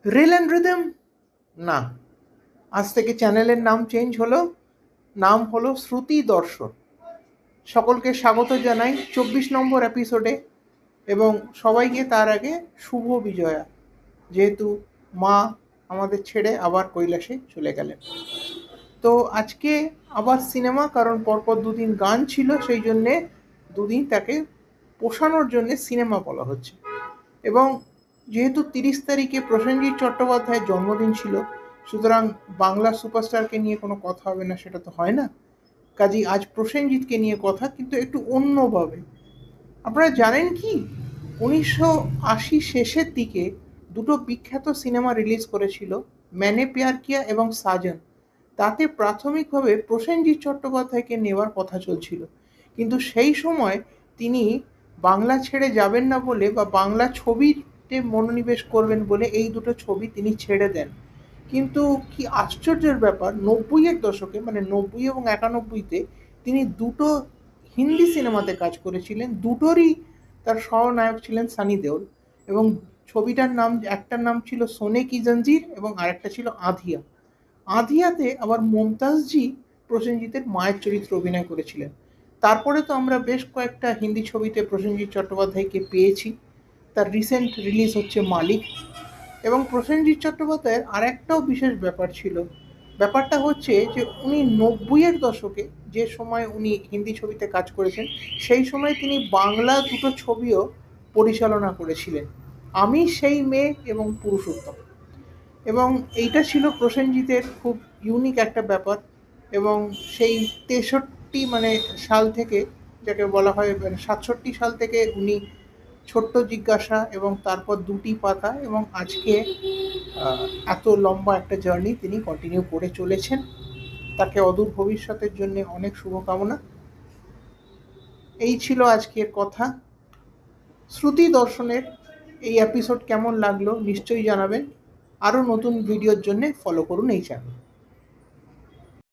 Reel and rhythm না, আজ থেকে চ্যানেলের নাম চেঞ্জ হলো, নাম হলো শ্রুতি দর্শন। সকলকে স্বাগত জানাই 24 নম্বর এপিসোডে, এবং সবাইকে তার আগে শুভ বিজয়া, যেহেতু মা আমাদের ছেড়ে আবার কৈলাসে চলে গেলেন। তো আজকে আবার সিনেমা, কারণ পরপর দুদিন গান ছিল, সেই জন্যে দুদিন তাকে পোষানোর জন্যে সিনেমা বলা হচ্ছে। এবং যেহেতু 30 তারিখে প্রসেনজিৎ চট্টোপাধ্যায়ের জন্মদিন ছিল, সুতরাং বাংলা সুপারস্টারকে নিয়ে কোনো কথা হবে না, সেটা তো হয় না। কাজেই আজ প্রসেনজিৎকে নিয়ে কথা, কিন্তু একটু অন্যভাবে। আপনারা জানেন কি, 1980 শেষের দিকে দুটো বিখ্যাত সিনেমা রিলিজ করেছিল, ম্যানে প্যার কিয়া এবং সাজন। তাতে প্রাথমিকভাবে প্রসেনজিৎ চট্টোপাধ্যায়কে নেওয়ার কথা চলছিল, কিন্তু সেই সময় তিনি বাংলা ছেড়ে যাবেন না বলে, বা বাংলা ছবিতে মনোনিবেশ করবেন বলে এই দুটো ছবি তিনি ছেড়ে দেন। কিন্তু কি আশ্চর্যের ব্যাপার, 90-এর দশকে, মানে 90 এবং 91-তে তিনি দুটো হিন্দি সিনেমাতে কাজ করেছিলেন। দুটোরই তার সহনায়ক ছিলেন সানি দেওল। এবং ছবিটার নাম, একটার নাম ছিল সোনে কি জঞ্জির এবং আরেকটা ছিল আধিয়া। আধিয়াতে আবার মমতাজজি প্রসেনজিতের মায়ের চরিত্রে অভিনয় করেছিলেন। তারপরে তো আমরা বেশ কয়েকটা হিন্দি ছবিতে প্রসেনজিৎ চট্টোপাধ্যায়কে পেয়েছি। তার রিসেন্ট রিলিজ হচ্ছে মালিক। এবং প্রসেনজিৎ চট্টোপাধ্যায়ের আর একটাও বিশেষ ব্যাপার ছিল। ব্যাপারটা হচ্ছে যে উনি 90-এর দশকে, যে সময় উনি হিন্দি ছবিতে কাজ করেছেন, সেই সময় তিনি বাংলা দুটো ছবিও পরিচালনা করেছিলেন, আমি সেই মেয়ে এবং পুরুষোত্তম। এবং এইটা ছিল প্রসেনজিতের খুব ইউনিক একটা ব্যাপার। এবং সেই 63 মানে সাল থেকে, যাকে বলা হয়, মানে 67 সাল থেকে উনি ছোট্ট জিজ্ঞাসা এবং তারপর দুটি পাতা, এবং আজকে এত লম্বা একটা জার্নি তিনি কন্টিনিউ করে চলেছেন। তাকে অদূর ভবিষ্যতের জন্য অনেক শুভকামনা। এই ছিল আজকের কথা। শ্রুতি দর্শনের এই এপিসোড কেমন লাগলো নিশ্চয়ই জানাবেন। আরও নতুন ভিডিওর জন্য ফলো করুন এই চ্যানেল।